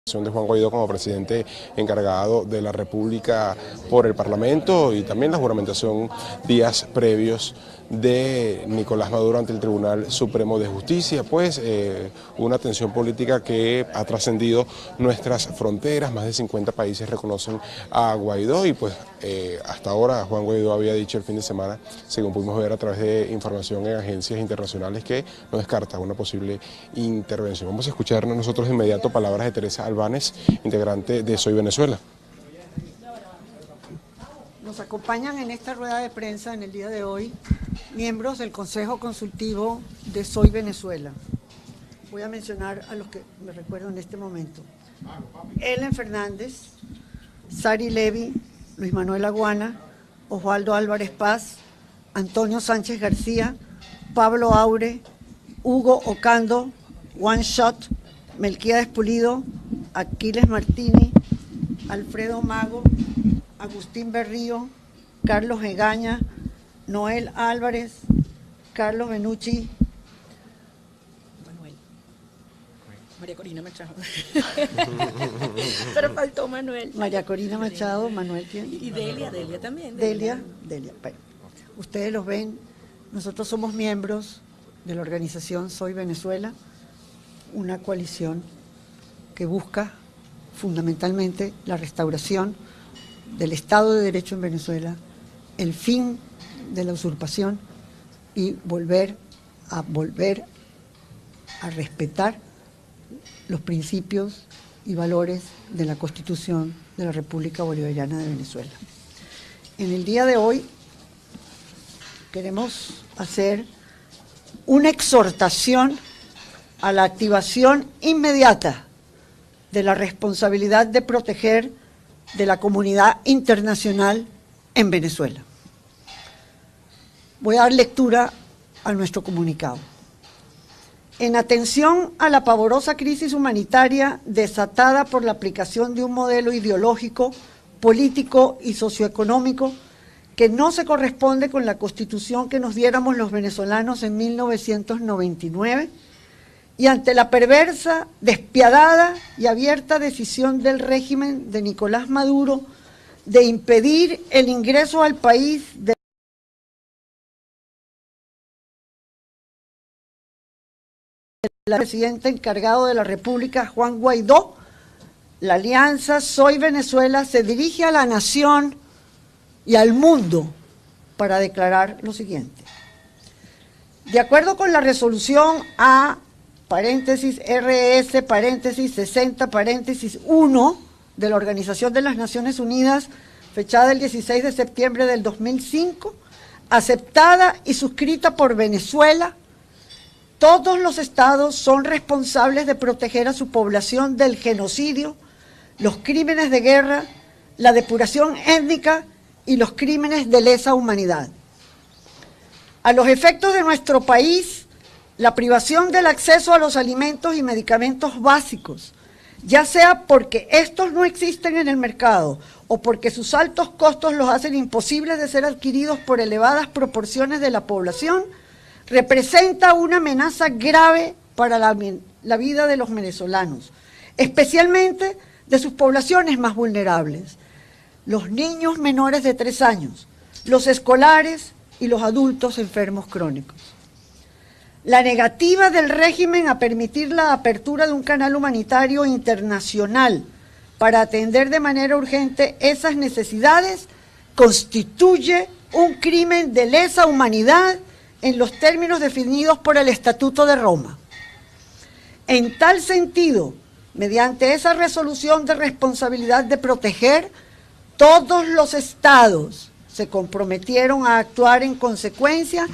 De Juan Guaidó como presidente encargado de la República por el Parlamento y también la juramentación días previos de Nicolás Maduro ante el Tribunal Supremo de Justicia, pues una tensión política que ha trascendido nuestras fronteras. Más de 50 países reconocen a Guaidó y pues hasta ahora Juan Guaidó había dicho el fin de semana, según pudimos ver a través de información en agencias internacionales, que no descarta una posible intervención. Vamos a escucharnos nosotros de inmediato palabras de Teresa Albánez, integrante de Soy Venezuela. Nos acompañan en esta rueda de prensa en el día de hoy miembros del Consejo Consultivo de Soy Venezuela. Voy a mencionar a los que me recuerdo en este momento. Ellen Fernández, Sari Levy, Luis Manuel Aguana, Osvaldo Álvarez Paz, Antonio Sánchez García, Pablo Aure, Hugo Ocando, One Shot, Melquíades Pulido, Aquiles Martini, Alfredo Mago, Agustín Berrío, Carlos Egaña, Noel Álvarez, Carlos Benucci, Manuel, María Corina Machado. Pero faltó Manuel. María Corina Machado, Manuel ¿quién? Y Delia también. Delia. Bueno, ustedes los ven, nosotros somos miembros de la organización Soy Venezuela, una coalición que busca fundamentalmente la restauración del Estado de Derecho en Venezuela, el fin de la usurpación y volver a respetar los principios y valores de la Constitución de la República Bolivariana de Venezuela. En el día de hoy queremos hacer una exhortación a la activación inmediata de la responsabilidad de proteger de la comunidad internacional en Venezuela. Voy a dar lectura a nuestro comunicado. En atención a la pavorosa crisis humanitaria desatada por la aplicación de un modelo ideológico, político y socioeconómico que no se corresponde con la Constitución que nos diéramos los venezolanos en 1999, y ante la perversa, despiadada y abierta decisión del régimen de Nicolás Maduro de impedir el ingreso al país del presidente encargado de la República, Juan Guaidó, la alianza Soy Venezuela se dirige a la nación y al mundo para declarar lo siguiente. De acuerdo con la resolución A RS 60 1 de la Organización de las Naciones Unidas, fechada el 16 de septiembre del 2005, aceptada y suscrita por Venezuela, todos los estados son responsables de proteger a su población del genocidio, los crímenes de guerra, la depuración étnica y los crímenes de lesa humanidad. A los efectos de nuestro país, la privación del acceso a los alimentos y medicamentos básicos, ya sea porque estos no existen en el mercado o porque sus altos costos los hacen imposibles de ser adquiridos por elevadas proporciones de la población, representa una amenaza grave para la vida de los venezolanos, especialmente de sus poblaciones más vulnerables, los niños menores de 3 años, los escolares y los adultos enfermos crónicos. La negativa del régimen a permitir la apertura de un canal humanitario internacional para atender de manera urgente esas necesidades constituye un crimen de lesa humanidad en los términos definidos por el Estatuto de Roma. En tal sentido, mediante esa resolución de responsabilidad de proteger, todos los estados se comprometieron a actuar en consecuencia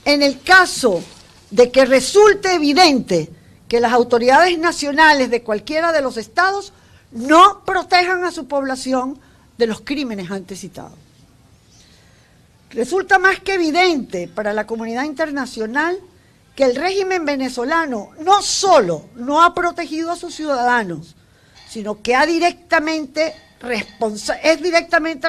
en el caso de que resulte evidente que las autoridades nacionales de cualquiera de los estados no protejan a su población de los crímenes antes citados. Resulta más que evidente para la comunidad internacional que el régimen venezolano no solo no ha protegido a sus ciudadanos, sino que es directamente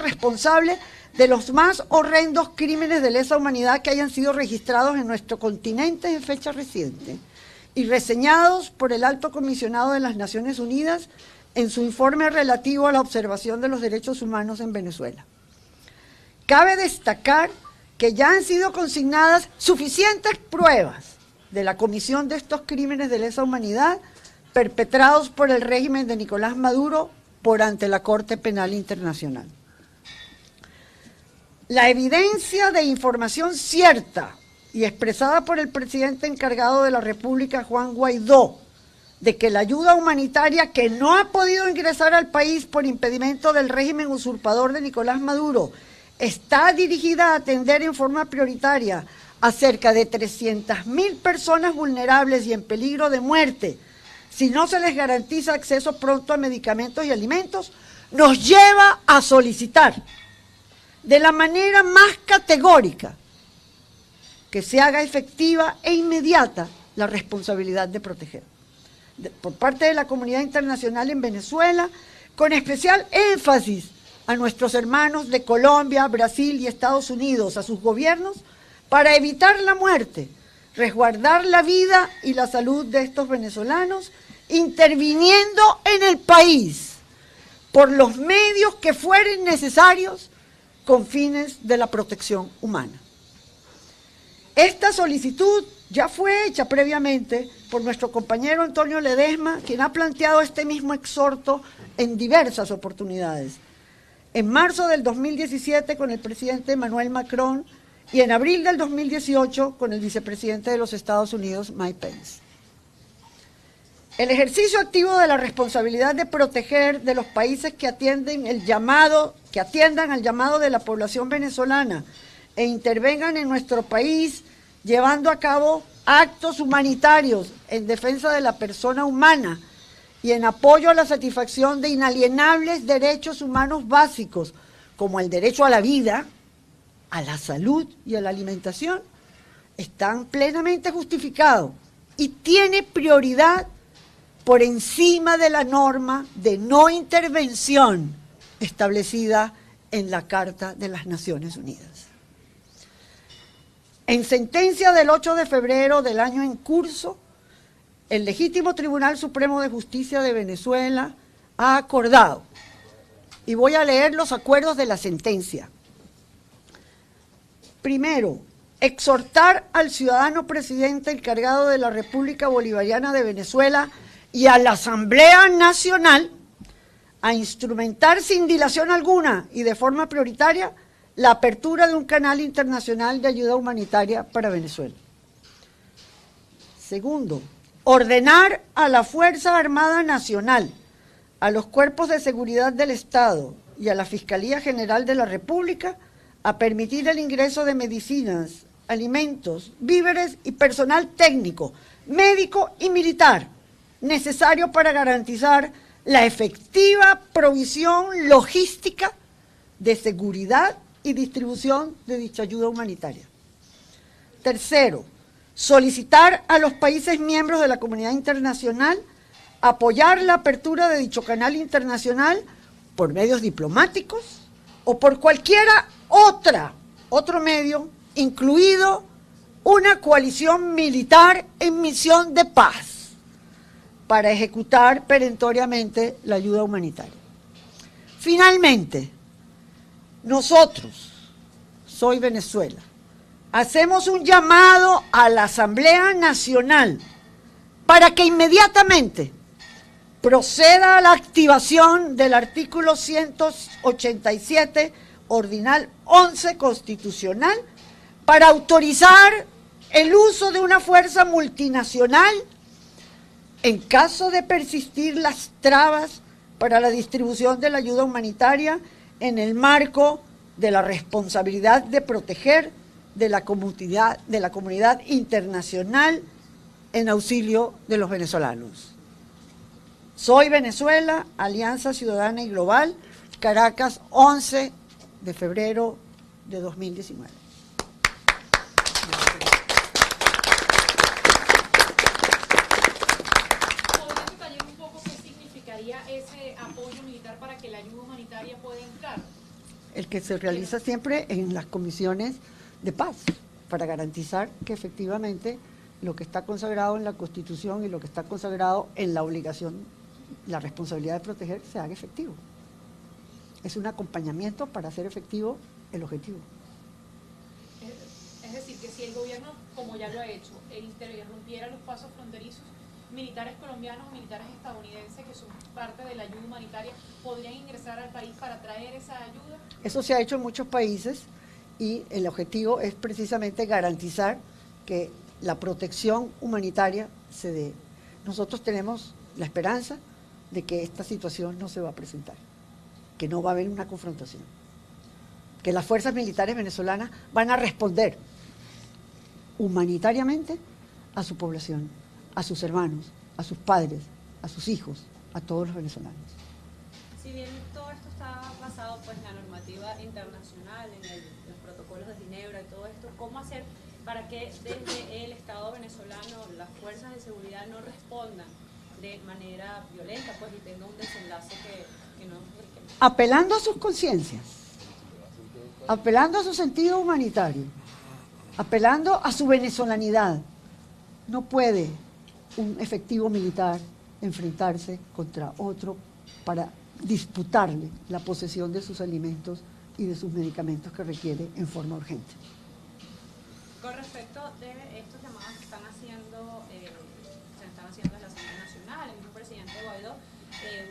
responsable de los más horrendos crímenes de lesa humanidad que hayan sido registrados en nuestro continente en fecha reciente y reseñados por el Alto Comisionado de las Naciones Unidas en su informe relativo a la observación de los derechos humanos en Venezuela. Cabe destacar que ya han sido consignadas suficientes pruebas de la comisión de estos crímenes de lesa humanidad perpetrados por el régimen de Nicolás Maduro por ante la Corte Penal Internacional. La evidencia de información cierta y expresada por el presidente encargado de la República, Juan Guaidó, de que la ayuda humanitaria que no ha podido ingresar al país por impedimento del régimen usurpador de Nicolás Maduro está dirigida a atender en forma prioritaria a cerca de 300.000 personas vulnerables y en peligro de muerte, si no se les garantiza acceso pronto a medicamentos y alimentos, nos lleva a solicitar de la manera más categórica que se haga efectiva e inmediata la responsabilidad de proteger. Por parte de la comunidad internacional en Venezuela, con especial énfasis a nuestros hermanos de Colombia, Brasil y Estados Unidos, a sus gobiernos, para evitar la muerte, resguardar la vida y la salud de estos venezolanos, interviniendo en el país por los medios que fueren necesarios con fines de la protección humana. Esta solicitud ya fue hecha previamente por nuestro compañero Antonio Ledesma, quien ha planteado este mismo exhorto en diversas oportunidades. En marzo del 2017 con el presidente Emmanuel Macron y en abril del 2018 con el vicepresidente de los Estados Unidos, Mike Pence. El ejercicio activo de la responsabilidad de proteger de los países que atiendan al llamado de la población venezolana e intervengan en nuestro país llevando a cabo actos humanitarios en defensa de la persona humana y en apoyo a la satisfacción de inalienables derechos humanos básicos, como el derecho a la vida, a la salud y a la alimentación, están plenamente justificados y tiene prioridad por encima de la norma de no intervención establecida en la Carta de las Naciones Unidas. En sentencia del 8 de febrero del año en curso, el legítimo Tribunal Supremo de Justicia de Venezuela ha acordado, y voy a leer los acuerdos de la sentencia. Primero, exhortar al ciudadano presidente encargado de la República Bolivariana de Venezuela y a la Asamblea Nacional a instrumentar sin dilación alguna y de forma prioritaria la apertura de un canal internacional de ayuda humanitaria para Venezuela. Segundo, ordenar a la Fuerza Armada Nacional, a los cuerpos de seguridad del Estado y a la Fiscalía General de la República a permitir el ingreso de medicinas, alimentos, víveres y personal técnico, médico y militar, necesario para garantizar la efectiva provisión logística de seguridad y distribución de dicha ayuda humanitaria. Tercero, solicitar a los países miembros de la comunidad internacional apoyar la apertura de dicho canal internacional por medios diplomáticos o por cualquiera otro medio, incluido una coalición militar en misión de paz, para ejecutar perentoriamente la ayuda humanitaria. Finalmente, nosotros, Soy Venezuela, hacemos un llamado a la Asamblea Nacional para que inmediatamente proceda a la activación del artículo 187, ordinal 11 constitucional, para autorizar el uso de una fuerza multinacional en caso de persistir las trabas para la distribución de la ayuda humanitaria en el marco de la responsabilidad de proteger de la comunidad internacional en auxilio de los venezolanos. Soy Venezuela, Alianza Ciudadana y Global, Caracas, 11 de febrero de 2019. ¿Podría detallar un poco qué significaría ese apoyo militar para que la ayuda humanitaria pueda entrar? El que se realiza siempre en las comisiones de paz, para garantizar que efectivamente lo que está consagrado en la Constitución y lo que está consagrado en la obligación la responsabilidad de proteger se haga efectivo. Es un acompañamiento para hacer efectivo el objetivo. Es decir, que si el gobierno, como ya lo ha hecho, interrumpiera los pasos fronterizos, militares colombianos o militares estadounidenses que son parte de la ayuda humanitaria podrían ingresar al país para traer esa ayuda. Eso se ha hecho en muchos países y el objetivo es precisamente garantizar que la protección humanitaria se dé. Nosotros tenemos la esperanza de que esta situación no se va a presentar, que no va a haber una confrontación, que las fuerzas militares venezolanas van a responder humanitariamente a su población, a sus hermanos, a sus padres, a sus hijos, a todos los venezolanos. Si bien todo esto está basado pues, en la normativa internacional, en los protocolos de Ginebra y todo esto, ¿cómo hacer para que desde el Estado venezolano las fuerzas de seguridad no respondan de manera violenta pues, y tenga un desenlace que no... Apelando a sus conciencias, apelando a su sentido humanitario, apelando a su venezolanidad. No puede un efectivo militar enfrentarse contra otro para disputarle la posesión de sus alimentos y de sus medicamentos que requiere en forma urgente. Con respecto de estos llamados que están haciendo, se están haciendo en la Asamblea Nacional, el mismo presidente Guaidó,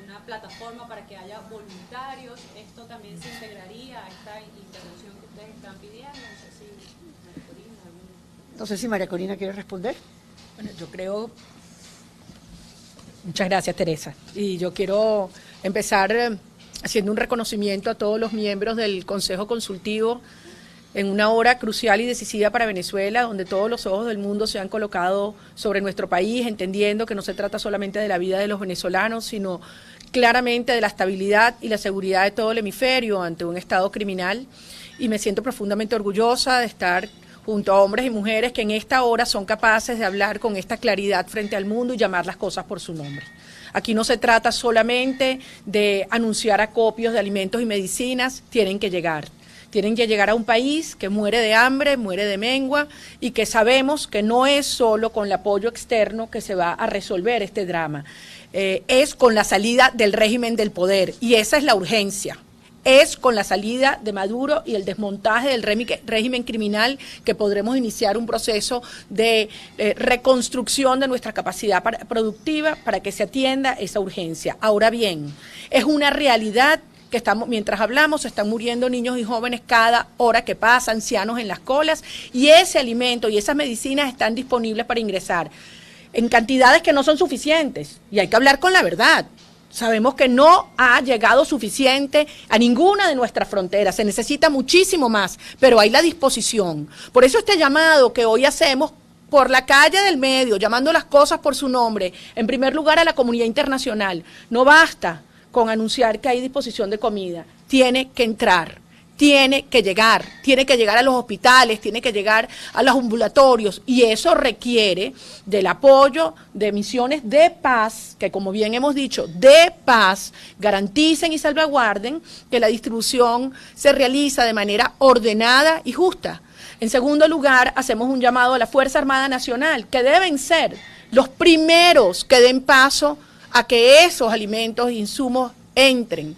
una plataforma para que haya voluntarios, esto también se integraría a esta intervención que ustedes están pidiendo. No sé si María Corina quiere responder. Bueno, yo creo... Muchas gracias, Teresa. Y yo quiero empezar haciendo un reconocimiento a todos los miembros del Consejo Consultivo en una hora crucial y decisiva para Venezuela, donde todos los ojos del mundo se han colocado sobre nuestro país, entendiendo que no se trata solamente de la vida de los venezolanos, sino claramente de la estabilidad y la seguridad de todo el hemisferio ante un Estado criminal. Y me siento profundamente orgullosa de estar junto a hombres y mujeres que en esta hora son capaces de hablar con esta claridad frente al mundo y llamar las cosas por su nombre. Aquí no se trata solamente de anunciar acopios de alimentos y medicinas, tienen que llegar a un país que muere de hambre, muere de mengua y que sabemos que no es solo con el apoyo externo que se va a resolver este drama, es con la salida del régimen del poder y esa es la urgencia. Es con la salida de Maduro y el desmontaje del régimen criminal que podremos iniciar un proceso de reconstrucción de nuestra capacidad productiva para que se atienda esa urgencia. Ahora bien, es una realidad que mientras hablamos se están muriendo niños y jóvenes cada hora que pasa, ancianos en las colas, y ese alimento y esas medicinas están disponibles para ingresar en cantidades que no son suficientes, y hay que hablar con la verdad. Sabemos que no ha llegado suficiente a ninguna de nuestras fronteras, se necesita muchísimo más, pero hay la disposición. Por eso este llamado que hoy hacemos por la calle del medio, llamando las cosas por su nombre, en primer lugar a la comunidad internacional, no basta con anunciar que hay disposición de comida, tiene que entrar. Tiene que llegar a los hospitales, tiene que llegar a los ambulatorios y eso requiere del apoyo de misiones de paz, que como bien hemos dicho, de paz, garanticen y salvaguarden que la distribución se realiza de manera ordenada y justa. En segundo lugar, hacemos un llamado a la Fuerza Armada Nacional, que deben ser los primeros que den paso a que esos alimentos e insumos entren.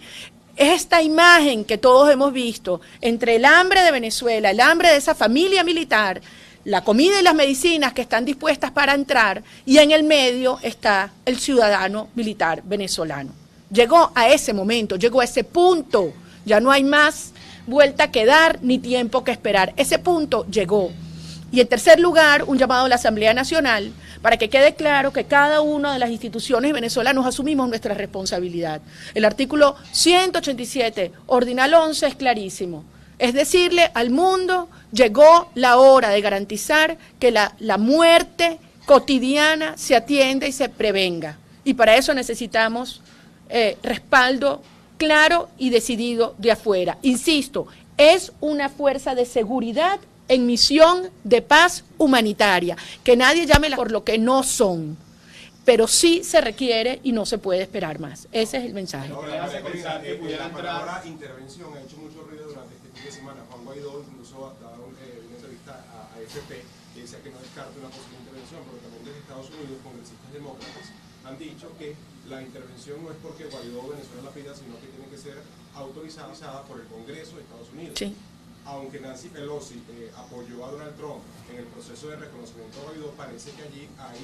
Esta imagen que todos hemos visto entre el hambre de Venezuela, el hambre de esa familia militar, la comida y las medicinas que están dispuestas para entrar, y en el medio está el ciudadano militar venezolano. Llegó a ese momento, llegó a ese punto, ya no hay más vuelta que dar ni tiempo que esperar. Ese punto llegó. Y en tercer lugar, un llamado a la Asamblea Nacional para que quede claro que cada una de las instituciones venezolanas asumimos nuestra responsabilidad. El artículo 187, ordinal 11, es clarísimo. Es decirle al mundo, llegó la hora de garantizar que la muerte cotidiana se atienda y se prevenga. Y para eso necesitamos respaldo claro y decidido de afuera. Insisto, es una fuerza de seguridad en misión de paz humanitaria, que nadie llame por lo que no son, pero sí se requiere y no se puede esperar más. Ese es el mensaje. No, la palabra intervención ha hecho mucho ruido durante este fin de semana. Juan Guaidó incluso ha dado una entrevista a AFP que decía que no descarta una posible intervención, pero también desde Estados Unidos, congresistas demócratas han dicho que la intervención no es porque Guaidó o Venezuela la pida, sino que tiene que ser autorizada por el Congreso de Estados Unidos. Sí. Aunque Nancy Pelosi apoyó a Donald Trump en el proceso de reconocimiento de Guaidó, parece que allí hay,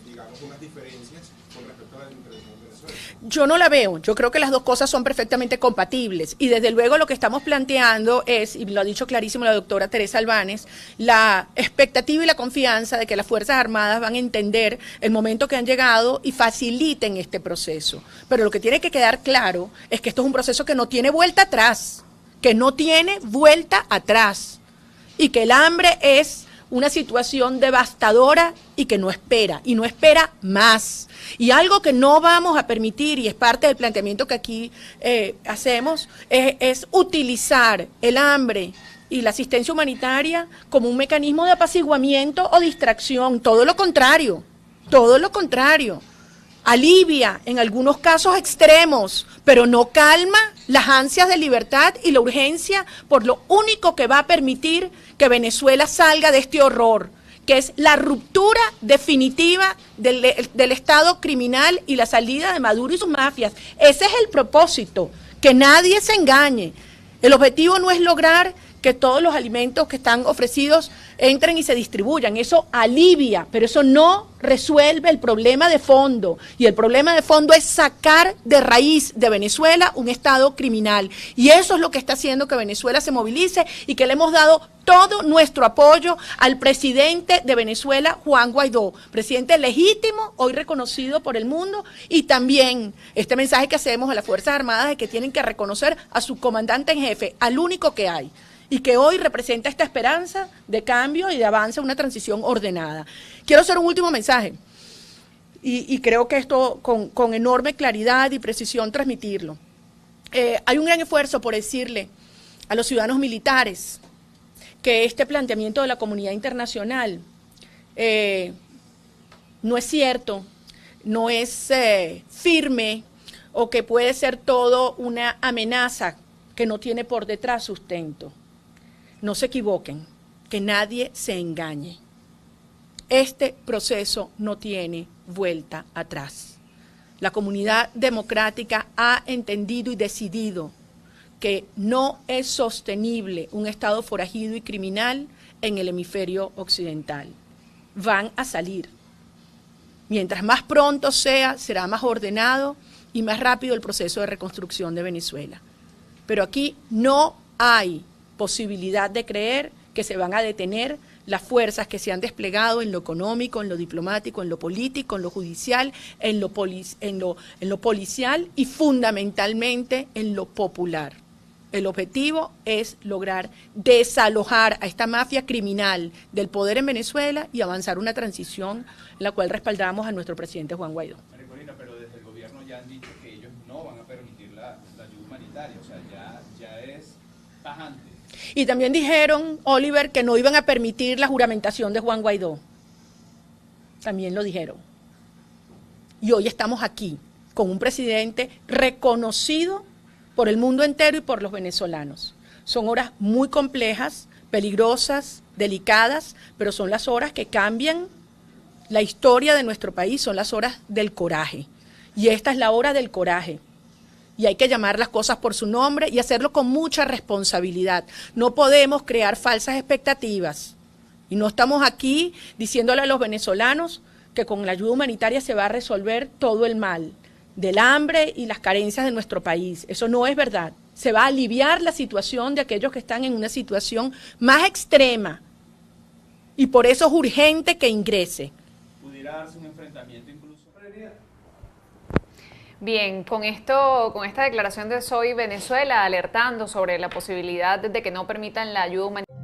digamos, unas diferencias con respecto a la intervención de Venezuela. Yo no la veo, yo creo que las dos cosas son perfectamente compatibles y desde luego lo que estamos planteando es, y lo ha dicho clarísimo la doctora Teresa Albáñez, la expectativa y la confianza de que las Fuerzas Armadas van a entender el momento que han llegado y faciliten este proceso. Pero lo que tiene que quedar claro es que esto es un proceso que no tiene vuelta atrás, que no tiene vuelta atrás y que el hambre es una situación devastadora y que no espera más. Y algo que no vamos a permitir, y es parte del planteamiento que aquí hacemos, es utilizar el hambre y la asistencia humanitaria como un mecanismo de apaciguamiento o distracción. Todo lo contrario. Alivia en algunos casos extremos, pero no calma las ansias de libertad y la urgencia por lo único que va a permitir que Venezuela salga de este horror, que es la ruptura definitiva del Estado criminal y la salida de Maduro y sus mafias. Ese es el propósito, que nadie se engañe. El objetivo no es lograr que todos los alimentos que están ofrecidos entren y se distribuyan. Eso alivia, pero eso no resuelve el problema de fondo. Y el problema de fondo es sacar de raíz de Venezuela un Estado criminal. Y eso es lo que está haciendo que Venezuela se movilice y que le hemos dado todo nuestro apoyo al presidente de Venezuela, Juan Guaidó, presidente legítimo, hoy reconocido por el mundo, y también este mensaje que hacemos a las Fuerzas Armadas de que tienen que reconocer a su comandante en jefe, al único que hay, y que hoy representa esta esperanza de cambio y de avance a una transición ordenada. Quiero hacer un último mensaje, y creo que esto con enorme claridad y precisión transmitirlo. Hay un gran esfuerzo por decirle a los ciudadanos militares que este planteamiento de la comunidad internacional no es cierto, no es firme, o que puede ser todo una amenaza que no tiene por detrás sustento. No se equivoquen, que nadie se engañe. Este proceso no tiene vuelta atrás. La comunidad democrática ha entendido y decidido que no es sostenible un Estado forajido y criminal en el hemisferio occidental. Van a salir. Mientras más pronto sea, será más ordenado y más rápido el proceso de reconstrucción de Venezuela. Pero aquí no hay posibilidad de creer que se van a detener las fuerzas que se han desplegado en lo económico, en lo diplomático, en lo político, en lo judicial, en lo policial y fundamentalmente en lo popular. El objetivo es lograr desalojar a esta mafia criminal del poder en Venezuela y avanzar una transición en la cual respaldamos a nuestro presidente Juan Guaidó. María Corina, pero desde el gobierno ya han dicho que ellos no van a permitir la ayuda humanitaria, o sea, ya es tajante. Y también dijeron, Oliver, que no iban a permitir la juramentación de Juan Guaidó. También lo dijeron. Y hoy estamos aquí con un presidente reconocido por el mundo entero y por los venezolanos. Son horas muy complejas, peligrosas, delicadas, pero son las horas que cambian la historia de nuestro país, son las horas del coraje. Y esta es la hora del coraje. Y hay que llamar las cosas por su nombre y hacerlo con mucha responsabilidad. No podemos crear falsas expectativas. Y no estamos aquí diciéndole a los venezolanos que con la ayuda humanitaria se va a resolver todo el mal del hambre y las carencias de nuestro país. Eso no es verdad. Se va a aliviar la situación de aquellos que están en una situación más extrema. Y por eso es urgente que ingrese. ¿Pudiera darse un enfrentamiento incluso? Bien, con esta declaración de Soy Venezuela alertando sobre la posibilidad de que no permitan la ayuda humanitaria.